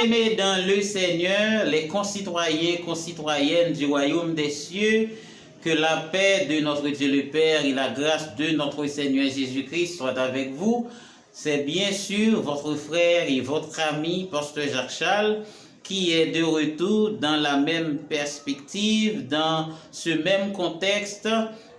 Bien-aimés dans le Seigneur, les concitoyens, concitoyennes du royaume des cieux, que la paix de notre Dieu le Père et la grâce de notre Seigneur Jésus-Christ soient avec vous. C'est bien sûr votre frère et votre ami, Pasteur Jacques Charles, qui est de retour dans la même perspective, dans ce même contexte,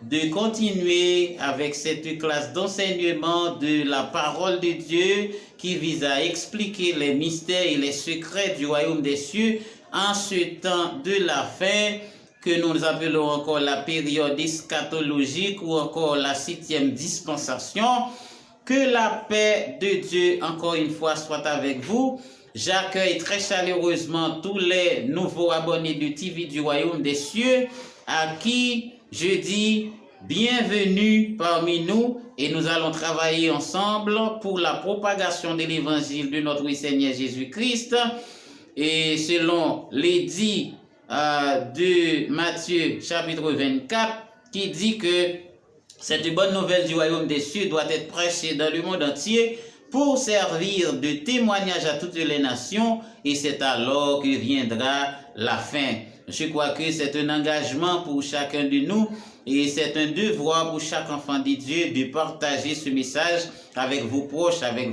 de continuer avec cette classe d'enseignement de la parole de Dieu qui vise à expliquer les mystères et les secrets du royaume des cieux en ce temps de la fin que nous appelons encore la période eschatologique ou encore la 7e dispensation. Que la paix de Dieu, encore une fois, soit avec vous. J'accueille très chaleureusement tous les nouveaux abonnés de TV du Royaume des Cieux à qui je dis bienvenue parmi nous et nous allons travailler ensemble pour la propagation de l'évangile de notre Seigneur Jésus-Christ. Et selon l'édit de Matthieu chapitre 24 qui dit que cette bonne nouvelle du Royaume des Cieux doit être prêchée dans le monde entier pour servir de témoignage à toutes les nations, et c'est alors que viendra la fin. Je crois que c'est un engagement pour chacun de nous et c'est un devoir pour chaque enfant de Dieu de partager ce message avec vos proches, avec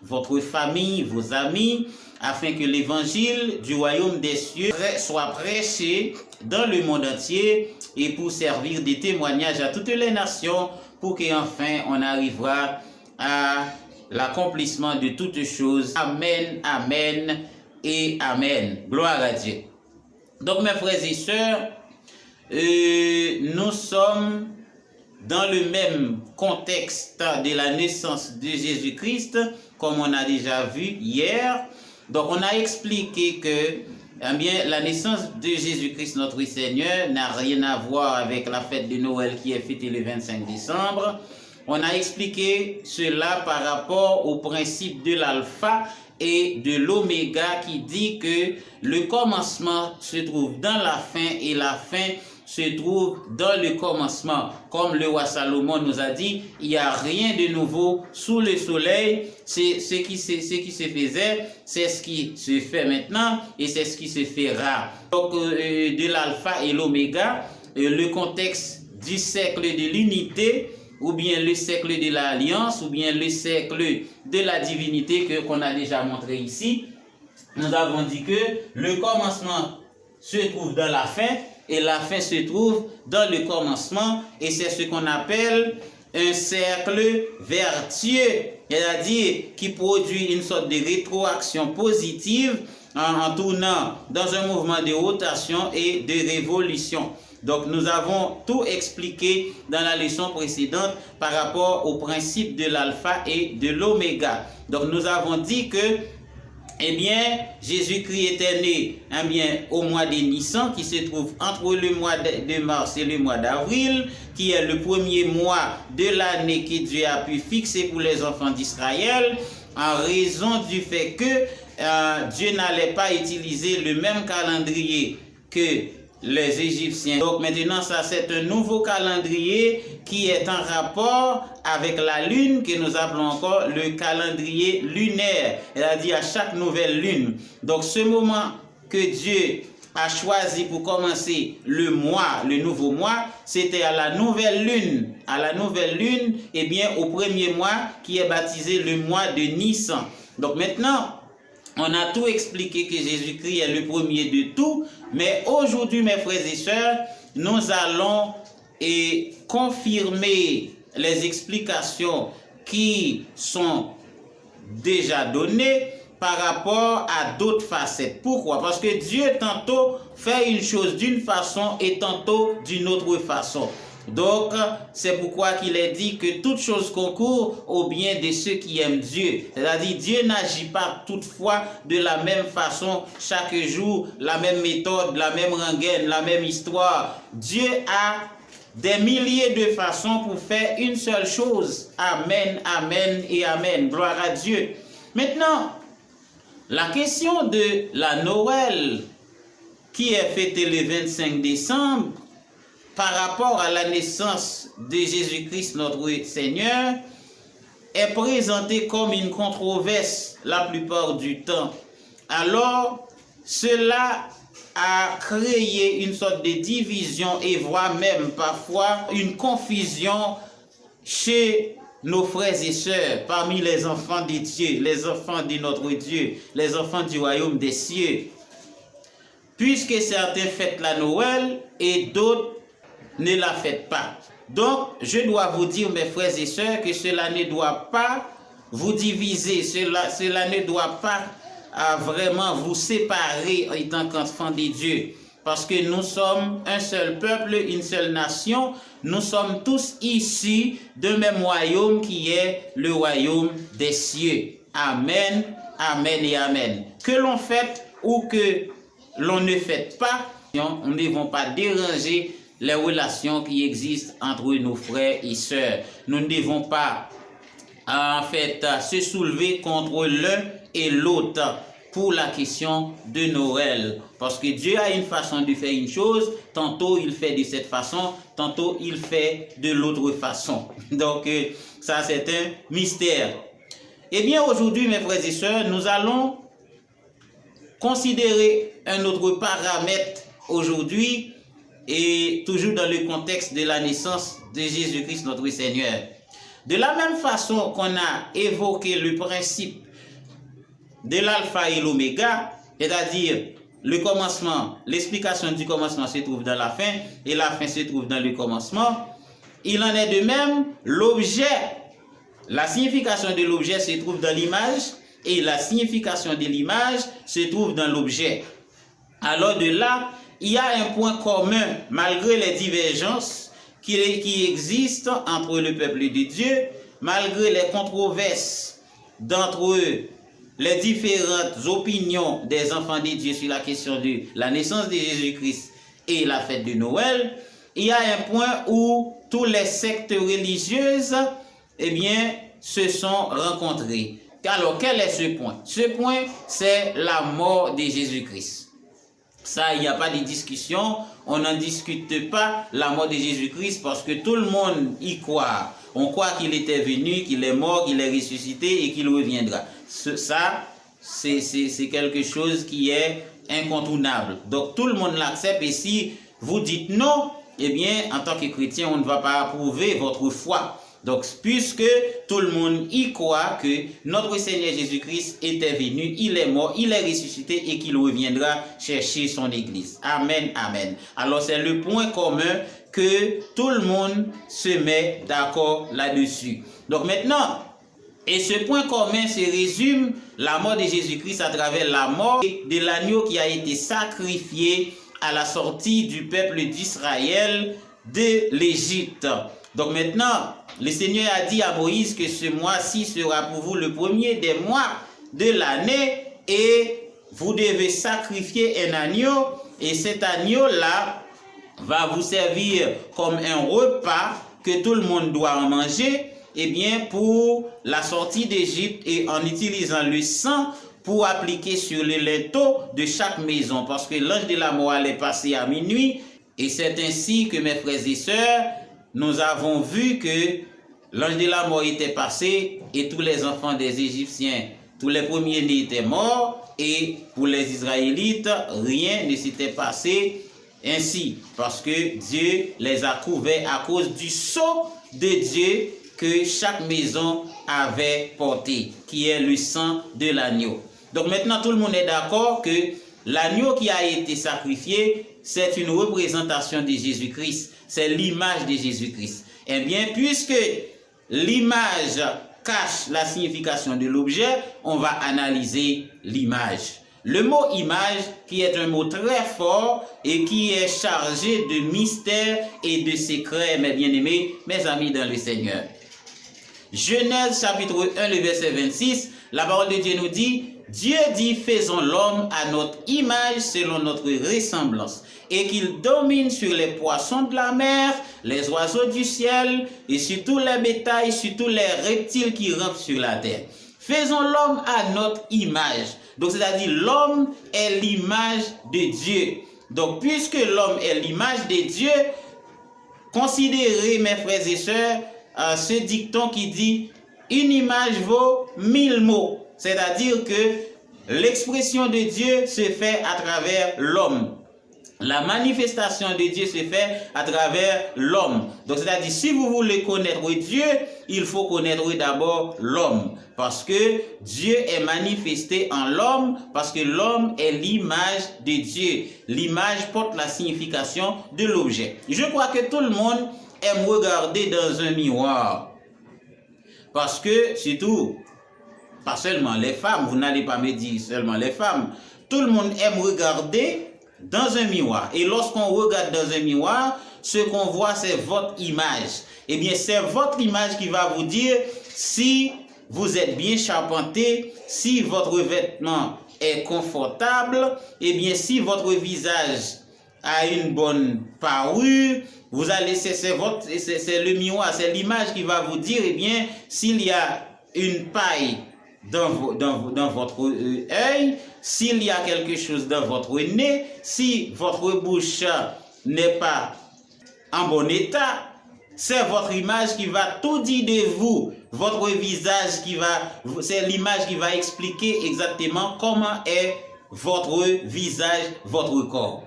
votre famille, vos amis, afin que l'évangile du royaume des cieux soit prêché dans le monde entier et pour servir de témoignage à toutes les nations pour qu'enfin on arrivera à l'accomplissement de toutes choses. Amen, amen et amen. Gloire à Dieu. Donc mes frères et sœurs, nous sommes dans le même contexte de la naissance de Jésus-Christ, comme on a déjà vu hier. Donc on a expliqué que eh bien, la naissance de Jésus-Christ notre Seigneur n'a rien à voir avec la fête de Noël qui est fêtée le 25 décembre. On a expliqué cela par rapport au principe de l'alpha et de l'oméga qui dit que le commencement se trouve dans la fin et la fin se trouve dans le commencement. Comme le roi Salomon nous a dit, il n'y a rien de nouveau sous le soleil. C'est ce qui se faisait, c'est ce qui se fait maintenant et c'est ce qui se fera. Donc de l'alpha et l'oméga, le contexte du siècle de l'unité, ou bien le siècle de l'alliance, ou bien le siècle de la divinité qu'on a déjà montré ici. Nous avons dit que le commencement se trouve dans la fin et la fin se trouve dans le commencement, et c'est ce qu'on appelle un cercle vertueux, c'est-à-dire qui produit une sorte de rétroaction positive en tournant dans un mouvement de rotation et de révolution. Donc nous avons tout expliqué dans la leçon précédente par rapport au principe de l'alpha et de l'oméga. Donc nous avons dit que eh bien, Jésus-Christ était né eh bien, au mois de Nissan, qui se trouve entre le mois de mars et le mois d'avril, qui est le premier mois de l'année que Dieu a pu fixer pour les enfants d'Israël, en raison du fait que Dieu n'allait pas utiliser le même calendrier que les Égyptiens. Donc maintenant, ça c'est un nouveau calendrier qui est en rapport avec la lune, que nous appelons encore le calendrier lunaire, c'est-à-dire à chaque nouvelle lune. Donc ce moment que Dieu a choisi pour commencer le mois, le nouveau mois, c'était à la nouvelle lune. À la nouvelle lune, et bien au premier mois qui est baptisé le mois de Nissan. Donc maintenant, on a tout expliqué que Jésus-Christ est le premier de tout, mais aujourd'hui, mes frères et sœurs, nous allons confirmer les explications qui sont déjà données par rapport à d'autres facettes. Pourquoi? Parce que Dieu tantôt fait une chose d'une façon et tantôt d'une autre façon. Donc, c'est pourquoi qu'il est dit que toute chose concourt au bien de ceux qui aiment Dieu. C'est-à-dire, Dieu n'agit pas toutefois de la même façon chaque jour, la même méthode, la même rengaine, la même histoire. Dieu a des milliers de façons pour faire une seule chose. Amen, amen et amen. Gloire à Dieu. Maintenant, la question de la Noël qui est fêtée le 25 décembre, par rapport à la naissance de Jésus-Christ notre Seigneur, est présentée comme une controverse la plupart du temps alors cela a créé une sorte de division et voire même parfois une confusion chez nos frères et sœurs, parmi les enfants de Dieu, les enfants de notre Dieu, les enfants du royaume des cieux. Puisque certains fêtent la Noël et d'autres ne la fêtent pas. Donc, je dois vous dire, mes frères et sœurs, que cela ne doit pas vous diviser, cela ne doit pas vraiment vous séparer en tant qu'enfants de Dieu. Parce que nous sommes un seul peuple, une seule nation. Nous sommes tous issus d'un même royaume qui est le royaume des cieux. Amen, amen et amen. Que l'on fête ou que l'on ne fête pas, nous ne devons pas déranger les relations qui existent entre nos frères et sœurs. Nous ne devons pas en fait se soulever contre l'un et l'autre pour la question de Noël. Parce que Dieu a une façon de faire une chose, tantôt il fait de cette façon, tantôt il fait de l'autre façon. Donc ça c'est un mystère. Eh bien aujourd'hui mes frères et sœurs, nous allons considérer un autre paramètre aujourd'hui et toujours dans le contexte de la naissance de Jésus-Christ notre Seigneur. De la même façon qu'on a évoqué le principe de l'alpha et l'oméga, c'est-à-dire le commencement, l'explication du commencement se trouve dans la fin et la fin se trouve dans le commencement, il en est de même, l'objet, la signification de l'objet se trouve dans l'image et la signification de l'image se trouve dans l'objet. Alors de là, il y a un point commun malgré les divergences qui existent entre le peuple de Dieu, malgré les controverses d'entre eux, les différentes opinions des enfants de Dieu sur la question de la naissance de Jésus-Christ et la fête de Noël, il y a un point où tous les sectes religieuses, eh bien, se sont rencontrés. Alors, quel est ce point? Ce point, c'est la mort de Jésus-Christ. Ça, il n'y a pas de discussion, on n'en discute pas la mort de Jésus-Christ parce que tout le monde y croit. On croit qu'il était venu, qu'il est mort, qu'il est ressuscité et qu'il reviendra. Ça, c'est quelque chose qui est incontournable. Donc tout le monde l'accepte et si vous dites non, eh bien en tant que chrétien, on ne va pas approuver votre foi. Donc, puisque tout le monde y croit que notre Seigneur Jésus-Christ était venu, il est mort, il est ressuscité et qu'il reviendra chercher son Église. Amen, amen. Alors, c'est le point commun que tout le monde se met d'accord là-dessus. Donc, maintenant, et ce point commun se résume la mort de Jésus-Christ à travers la mort de l'agneau qui a été sacrifié à la sortie du peuple d'Israël de l'Égypte. Donc maintenant, le Seigneur a dit à Moïse que ce mois-ci sera pour vous le premier des mois de l'année et vous devez sacrifier un agneau et cet agneau-là va vous servir comme un repas que tout le monde doit en manger, eh bien pour la sortie d'Égypte et en utilisant le sang pour appliquer sur le linteau de chaque maison parce que l'ange de la mort allait passer à minuit et c'est ainsi que mes frères et sœurs, nous avons vu que l'ange de la mort était passé et tous les enfants des Égyptiens, tous les premiers-nés étaient morts et pour les Israélites, rien ne s'était passé ainsi parce que Dieu les a couverts à cause du sceau de Dieu que chaque maison avait porté, qui est le sang de l'agneau. Donc maintenant tout le monde est d'accord que l'agneau qui a été sacrifié, c'est une représentation de Jésus-Christ. C'est l'image de Jésus-Christ. Eh bien, puisque l'image cache la signification de l'objet, on va analyser l'image. Le mot image, qui est un mot très fort et qui est chargé de mystères et de secrets, mes bien-aimés, mes amis dans le Seigneur. Genèse chapitre 1, le verset 26, la parole de Dieu nous dit, Dieu dit, faisons l'homme à notre image selon notre ressemblance, et qu'il domine sur les poissons de la mer, les oiseaux du ciel, et sur tous les bétails, sur tous les reptiles qui rampent sur la terre. Faisons l'homme à notre image. Donc, c'est-à-dire, l'homme est l'image de Dieu. Donc, puisque l'homme est l'image de Dieu, considérez, mes frères et sœurs, ce dicton qui dit, une image vaut 1000 mots. C'est-à-dire que l'expression de Dieu se fait à travers l'homme. La manifestation de Dieu se fait à travers l'homme. Donc, c'est-à-dire, si vous voulez connaître Dieu, il faut connaître d'abord l'homme. Parce que Dieu est manifesté en l'homme, parce que l'homme est l'image de Dieu. L'image porte la signification de l'objet. Je crois que tout le monde aime regarder dans un miroir. Parce que, surtout, pas seulement les femmes, vous n'allez pas me dire seulement les femmes, tout le monde aime regarder dans un miroir. Et lorsqu'on regarde dans un miroir, ce qu'on voit, c'est votre image. Eh bien, c'est votre image qui va vous dire si vous êtes bien charpenté, si votre vêtement est confortable, eh bien, si votre visage a une bonne parure, vous allez, c'est le miroir, c'est l'image qui va vous dire, eh bien, s'il y a une paille dans votre œil, s'il y a quelque chose dans votre nez, si votre bouche n'est pas en bon état, c'est votre image qui va tout dire de vous. Votre visage c'est l'image qui va expliquer exactement comment est votre visage, votre corps.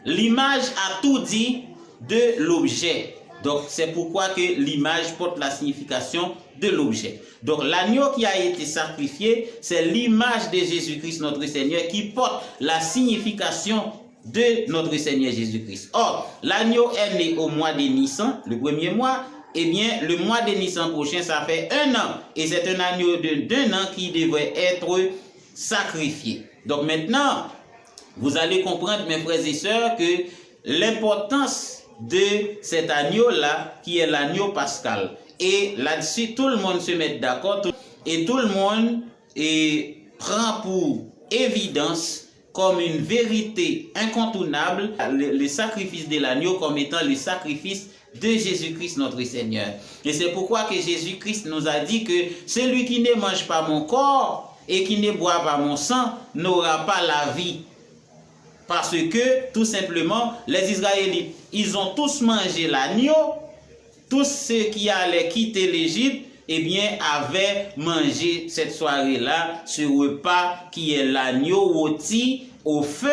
L'image a tout dit de l'objet. Donc, c'est pourquoi que l'image porte la signification de l'objet. Donc, l'agneau qui a été sacrifié, c'est l'image de Jésus-Christ, notre Seigneur, qui porte la signification de notre Seigneur Jésus-Christ. Or, l'agneau est né au mois de Nissan, le premier mois. Eh bien, le mois de Nissan prochain, ça fait 1 an. Et c'est un agneau d'1 an qui devrait être sacrifié. Donc, maintenant, vous allez comprendre, mes frères et sœurs, que l'importance de cet agneau-là, qui est l'agneau pascal. Et là-dessus, tout le monde se met d'accord et tout le monde prend pour évidence comme une vérité incontournable le sacrifice de l'agneau comme étant le sacrifice de Jésus-Christ notre Seigneur. Et c'est pourquoi que Jésus-Christ nous a dit que celui qui ne mange pas mon corps et qui ne boit pas mon sang n'aura pas la vie. Parce que, tout simplement, les Israélites, ils ont tous mangé l'agneau. Tous ceux qui allaient quitter l'Égypte, eh bien, avaient mangé cette soirée-là, ce repas qui est l'agneau rôti au feu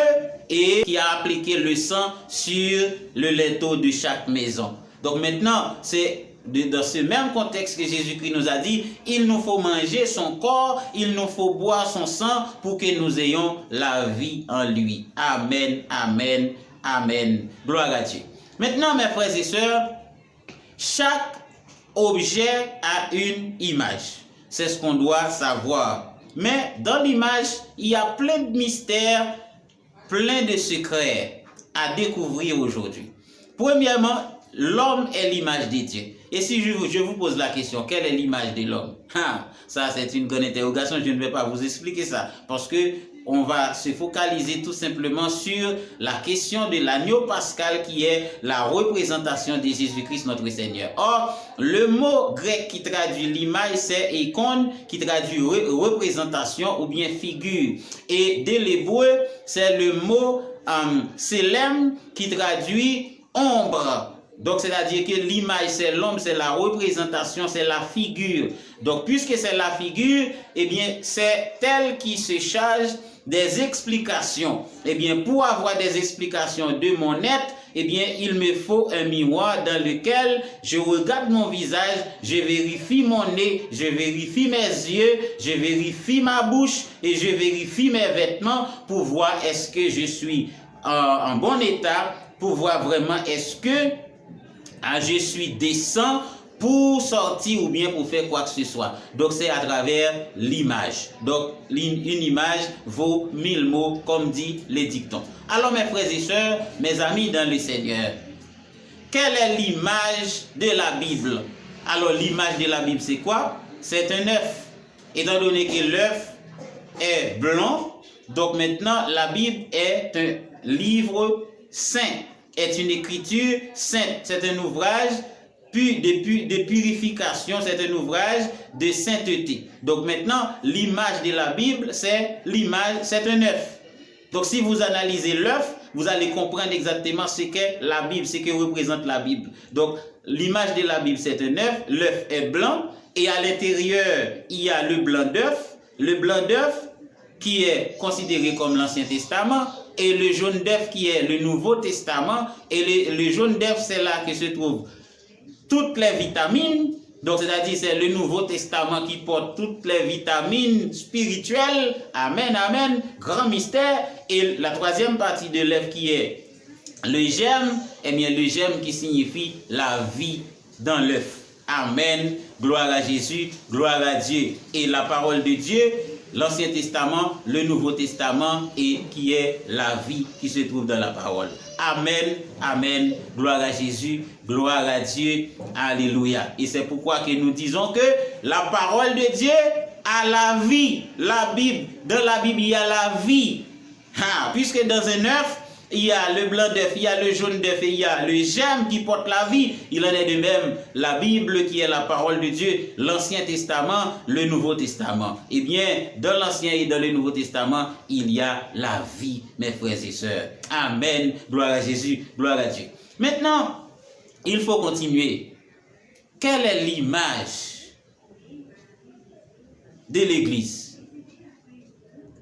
et qui a appliqué le sang sur le linteau de chaque maison. Donc maintenant, c'est dans ce même contexte que Jésus-Christ nous a dit, il nous faut manger son corps, il nous faut boire son sang pour que nous ayons la vie en lui. Amen, amen, amen. Gloire à Dieu. Maintenant, mes frères et sœurs, chaque objet a une image. C'est ce qu'on doit savoir. Mais dans l'image, il y a plein de mystères, plein de secrets à découvrir aujourd'hui. Premièrement, l'homme est l'image de Dieu. Et si je vous pose la question, quelle est l'image de l'homme? Ça, c'est une grande interrogation. Je ne vais pas vous expliquer ça. Parce que on va se focaliser tout simplement sur la question de l'agneau pascal qui est la représentation de Jésus-Christ notre Seigneur. Or, le mot grec qui traduit l'image, c'est icône, qui traduit représentation ou bien figure. Et de l'hébreu, c'est le mot selem qui traduit ombre. Donc, c'est-à-dire que l'image, c'est l'homme, c'est la représentation, c'est la figure. Donc, puisque c'est la figure, eh bien, c'est elle qui se charge des explications. Eh bien, pour avoir des explications de mon être, eh bien, il me faut un miroir dans lequel je regarde mon visage, je vérifie mon nez, je vérifie mes yeux, je vérifie ma bouche et je vérifie mes vêtements pour voir est-ce que je suis en bon état, pour voir vraiment est-ce que je suis décent pour sortir ou bien pour faire quoi que ce soit. Donc c'est à travers l'image. Donc une image vaut 1000 mots comme dit les dictons. Alors mes frères et sœurs, mes amis dans le Seigneur, quelle est l'image de la Bible? Alors l'image de la Bible c'est quoi? C'est un œuf. Étant donné que l'œuf est blanc, donc maintenant la Bible est un livre saint, est une écriture sainte, c'est un ouvrage de purification, c'est un ouvrage de sainteté. Donc maintenant, l'image de la Bible, c'est l'image, c'est un œuf. Donc si vous analysez l'œuf, vous allez comprendre exactement ce qu'est la Bible, ce que représente la Bible. Donc l'image de la Bible, c'est un œuf, l'œuf est blanc, et à l'intérieur, il y a le blanc d'œuf. Le blanc d'œuf qui est considéré comme l'Ancien Testament, et le jaune d'œuf qui est le Nouveau Testament, et le jaune d'œuf, c'est là que se trouvent toutes les vitamines. Donc, c'est-à-dire, c'est le Nouveau Testament qui porte toutes les vitamines spirituelles. Amen, amen. Grand mystère. Et la troisième partie de l'œuf qui est le germe, eh bien, le germe qui signifie la vie dans l'œuf. Amen. Gloire à Jésus, gloire à Dieu. Et la parole de Dieu, l'Ancien Testament, le Nouveau Testament, et qui est la vie qui se trouve dans la parole. Amen, amen, gloire à Jésus, gloire à Dieu, alléluia. Et c'est pourquoi que nous disons que la parole de Dieu a la vie. La Bible, dans la Bible, il y a la vie. Puisque dans un œuf, il y a le blanc d'œuf, il y a le jaune d'œuf et il y a le germe qui porte la vie. Il en est de même la Bible qui est la parole de Dieu, l'Ancien Testament, le Nouveau Testament. Eh bien, dans l'Ancien et dans le Nouveau Testament, il y a la vie, mes frères et sœurs. Amen. Gloire à Jésus, gloire à Dieu. Maintenant, il faut continuer. Quelle est l'image de l'Église?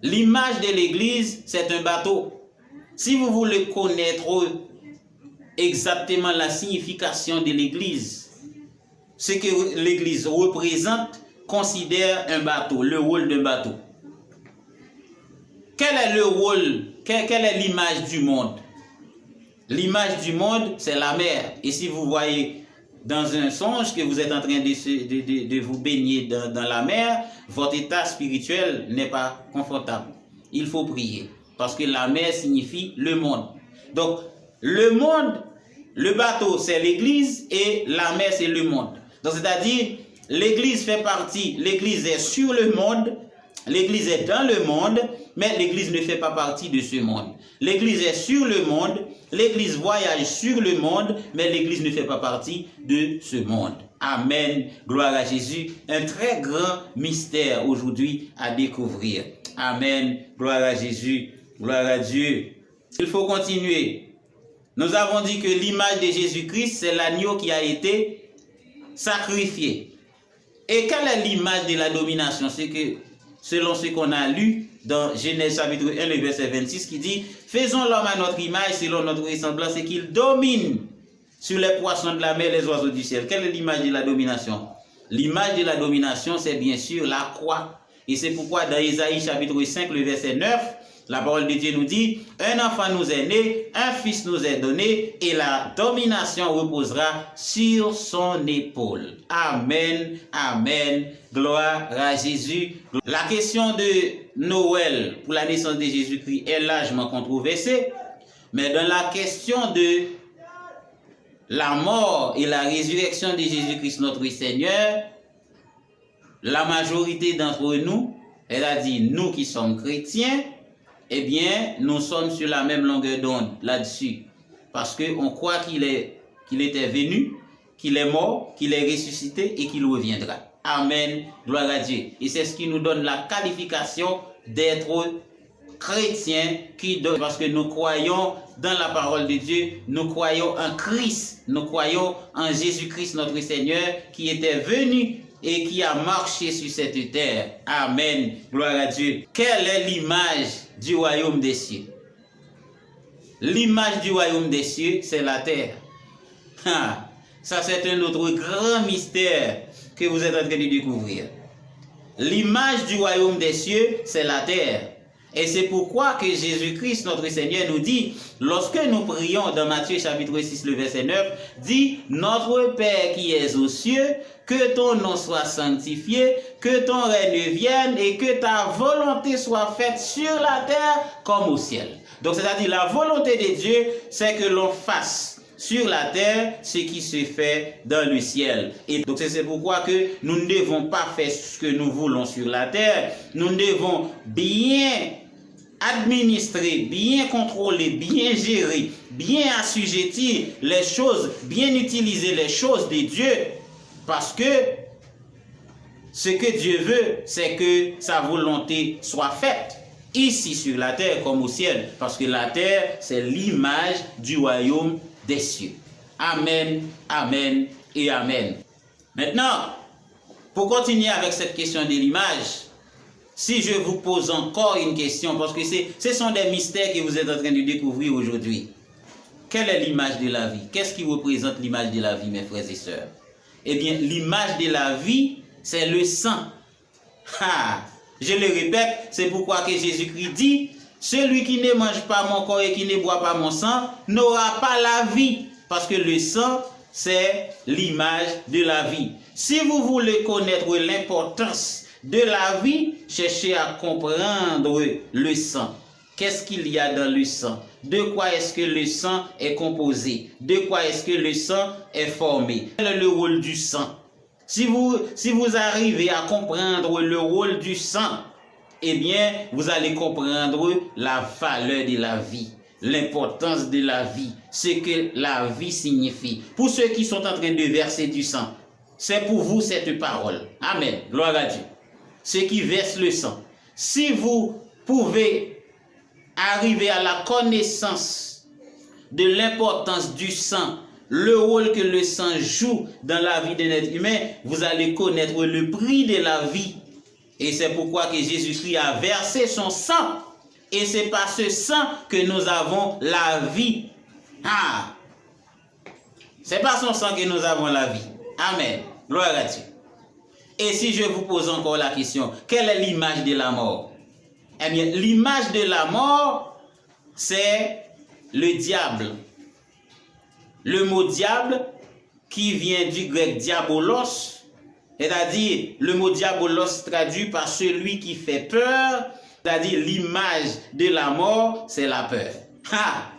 L'image de l'Église, c'est un bateau. Si vous voulez connaître exactement la signification de l'Église, ce que l'Église représente, considère un bateau, le rôle d'un bateau. Quel est le rôle, quelle est l'image du monde? L'image du monde, c'est la mer. Et si vous voyez dans un songe que vous êtes en train de vous baigner dans la mer, votre état spirituel n'est pas confortable. Il faut prier. Parce que la mer signifie le monde. Donc, le monde, le bateau, c'est l'Église et la mer, c'est le monde. Donc, c'est-à-dire, l'Église fait partie, l'Église est sur le monde, l'Église est dans le monde, mais l'Église ne fait pas partie de ce monde. L'Église est sur le monde, l'Église voyage sur le monde, mais l'Église ne fait pas partie de ce monde. Amen. Gloire à Jésus. Un très grand mystère aujourd'hui à découvrir. Amen. Gloire à Jésus. Gloire à Dieu. Il faut continuer. Nous avons dit que l'image de Jésus-Christ, c'est l'agneau qui a été sacrifié. Et quelle est l'image de la domination? C'est que, selon ce qu'on a lu dans Genèse chapitre 1, le verset 26, qui dit « Faisons l'homme à notre image, selon notre ressemblance, et qu'il domine sur les poissons de la mer et les oiseaux du ciel. » Quelle est l'image de la domination? L'image de la domination, c'est bien sûr la croix. Et c'est pourquoi dans Ésaïe chapitre 5, le verset 9, la parole de Dieu nous dit, un enfant nous est né, un fils nous est donné, et la domination reposera sur son épaule. Amen, amen, gloire à Jésus. La question de Noël pour la naissance de Jésus-Christ est largement controversée, mais dans la question de la mort et la résurrection de Jésus-Christ notre Seigneur, la majorité d'entre nous, elle a dit, nous qui sommes chrétiens, eh bien, nous sommes sur la même longueur d'onde là-dessus. Parce qu'on croit qu'il était venu, qu'il est mort, qu'il est ressuscité et qu'il reviendra. Amen. Gloire à Dieu. Et c'est ce qui nous donne la qualification d'être chrétiens, parce que nous croyons dans la parole de Dieu, nous croyons en Christ, nous croyons en Jésus-Christ notre Seigneur qui était venu et qui a marché sur cette terre. Amen. Gloire à Dieu. Quelle est l'image du royaume des cieux? L'image du royaume des cieux, c'est la terre. Ça, c'est un autre grand mystère que vous êtes en train de découvrir. L'image du royaume des cieux, c'est la terre. Et c'est pourquoi que Jésus-Christ, notre Seigneur, nous dit, lorsque nous prions dans Matthieu chapitre 6, le verset 9, dit, notre Père qui es aux cieux, que ton nom soit sanctifié, que ton règne vienne et que ta volonté soit faite sur la terre comme au ciel. Donc, c'est-à-dire, la volonté de Dieu, c'est que l'on fasse sur la terre ce qui se fait dans le ciel. Et donc, c'est pourquoi que nous ne devons pas faire ce que nous voulons sur la terre. Nous devons bien administrer, bien contrôler, bien gérer, bien assujettir les choses, bien utiliser les choses de Dieu. Parce que ce que Dieu veut, c'est que sa volonté soit faite ici sur la terre comme au ciel. Parce que la terre, c'est l'image du royaume des cieux. Amen, amen et amen. Maintenant, pour continuer avec cette question de l'image, si je vous pose encore une question, parce que ce sont des mystères que vous êtes en train de découvrir aujourd'hui. Quelle est l'image de la vie? Qu'est-ce qui représente l'image de la vie, mes frères et sœurs? Eh bien, l'image de la vie, c'est le sang. Je le répète, c'est pourquoi que Jésus-Christ dit, celui qui ne mange pas mon corps et qui ne boit pas mon sang n'aura pas la vie. Parce que le sang, c'est l'image de la vie. Si vous voulez connaître l'importance de la vie, cherchez à comprendre le sang. Qu'est-ce qu'il y a dans le sang? De quoi est-ce que le sang est composé? De quoi est-ce que le sang est formé? Quel est le rôle du sang? Si vous arrivez à comprendre le rôle du sang, eh bien, vous allez comprendre la valeur de la vie, l'importance de la vie, ce que la vie signifie. Pour ceux qui sont en train de verser du sang, c'est pour vous cette parole. Amen. Gloire à Dieu. Ceux qui versent le sang. Si vous pouvez arriver à la connaissance de l'importance du sang, le rôle que le sang joue dans la vie d'un être humain, vous allez connaître le prix de la vie. Et c'est pourquoi que Jésus-Christ a versé son sang. Et c'est par ce sang que nous avons la vie. C'est par son sang que nous avons la vie. Amen. Gloire à Dieu. Et si je vous pose encore la question, quelle est l'image de la mort? Eh bien, l'image de la mort, c'est le diable. Le mot diable qui vient du grec diabolos, c'est-à-dire le mot diabolos traduit par celui qui fait peur, c'est-à-dire l'image de la mort, c'est la peur.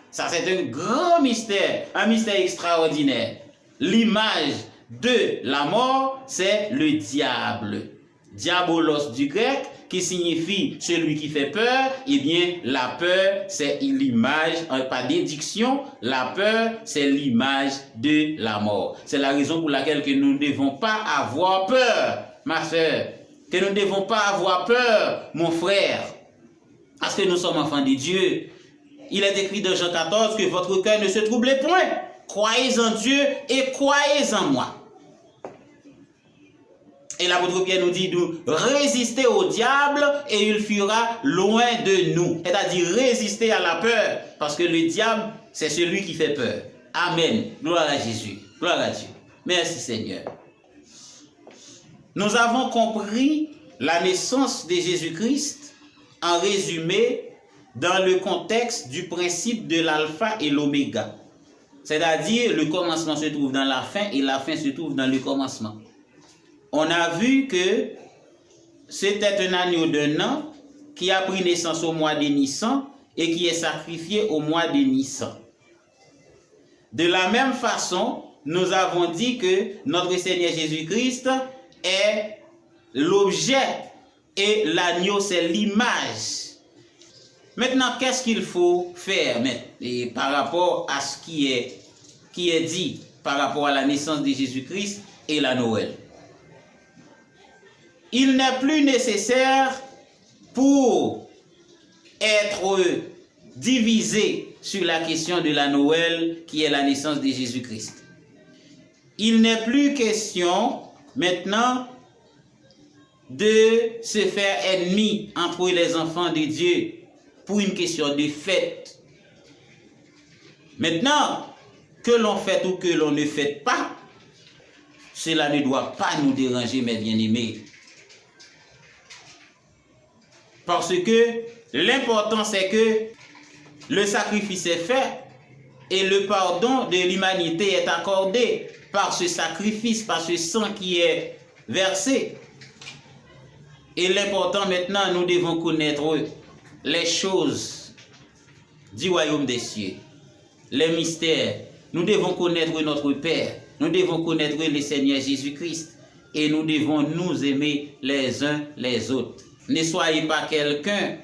Ça c'est un grand mystère, un mystère extraordinaire. L'image de la mort, c'est le diable. Diabolos du grec, qui signifie celui qui fait peur, eh bien, la peur, c'est l'image, par déduction, la peur, c'est l'image de la mort. C'est la raison pour laquelle que nous ne devons pas avoir peur, ma soeur, que nous ne devons pas avoir peur, mon frère, parce que nous sommes enfants de Dieu. Il est écrit dans Jean 14 que votre cœur ne se trouble point. Croyez en Dieu et croyez en moi. Et l'apôtre Pierre nous dit, nous résister au diable et il fuira loin de nous. C'est-à-dire résister à la peur, parce que le diable, c'est celui qui fait peur. Amen. Gloire à Jésus. Gloire à Dieu. Merci Seigneur. Nous avons compris la naissance de Jésus-Christ en résumé dans le contexte du principe de l'alpha et l'oméga. C'est-à-dire le commencement se trouve dans la fin et la fin se trouve dans le commencement. On a vu que c'était un agneau d'un an qui a pris naissance au mois de Nissan et qui est sacrifié au mois de Nissan. De la même façon, nous avons dit que notre Seigneur Jésus-Christ est l'objet et l'agneau, c'est l'image. Maintenant, qu'est-ce qu'il faut faire et par rapport à ce qui est dit par rapport à la naissance de Jésus-Christ et la Noël? Il n'est plus nécessaire pour être divisé sur la question de la Noël qui est la naissance de Jésus-Christ. Il n'est plus question maintenant de se faire ennemi entre les enfants de Dieu pour une question de fête. Maintenant, que l'on fête ou que l'on ne fête pas, cela ne doit pas nous déranger, mes bien-aimés. Parce que l'important c'est que le sacrifice est fait et le pardon de l'humanité est accordé par ce sacrifice, par ce sang qui est versé. Et l'important maintenant, nous devons connaître les choses du royaume des cieux, les mystères. Nous devons connaître notre Père, nous devons connaître le Seigneur Jésus-Christ et nous devons nous aimer les uns les autres. Ne soyez pas quelqu'un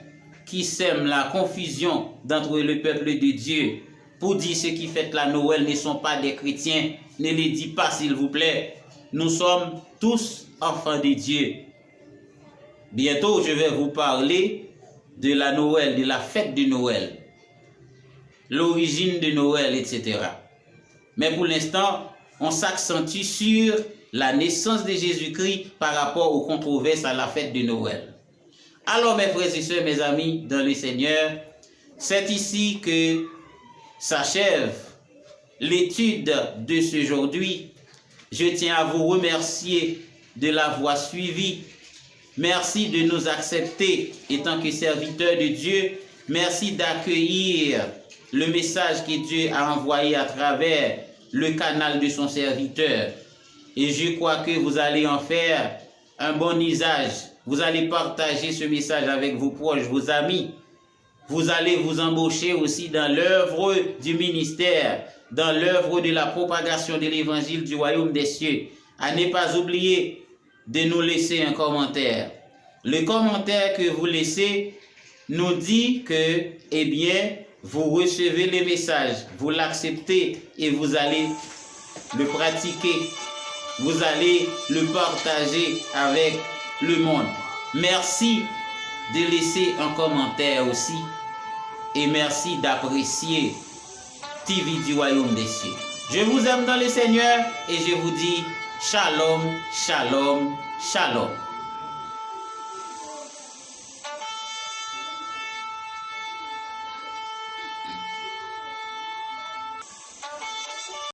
qui sème la confusion d'entre le peuple de Dieu pour dire ceux qui fêtent la Noël ne sont pas des chrétiens. Ne les dis pas s'il vous plaît. Nous sommes tous enfants de Dieu. Bientôt je vais vous parler de la Noël, de la fête de Noël, l'origine de Noël, etc. Mais pour l'instant, on s'accentue sur la naissance de Jésus-Christ par rapport aux controverses à la fête de Noël. Alors mes frères et sœurs, mes amis dans le Seigneur, c'est ici que s'achève l'étude de ce aujourd'hui. Je tiens à vous remercier de l'avoir suivi. Merci de nous accepter étant que serviteurs de Dieu. Merci d'accueillir le message que Dieu a envoyé à travers le canal de son serviteur. Et je crois que vous allez en faire un bon usage. Vous allez partager ce message avec vos proches, vos amis. Vous allez vous embaucher aussi dans l'œuvre du ministère, dans l'œuvre de la propagation de l'évangile du royaume des cieux. À ne pas oublier de nous laisser un commentaire. Le commentaire que vous laissez nous dit que, eh bien, vous recevez le message, vous l'acceptez et vous allez le pratiquer. Vous allez le partager avec le monde. Merci de laisser un commentaire aussi. Et merci d'apprécier TV du Royaume des Cieux. Je vous aime dans le Seigneur et je vous dis shalom, shalom, shalom.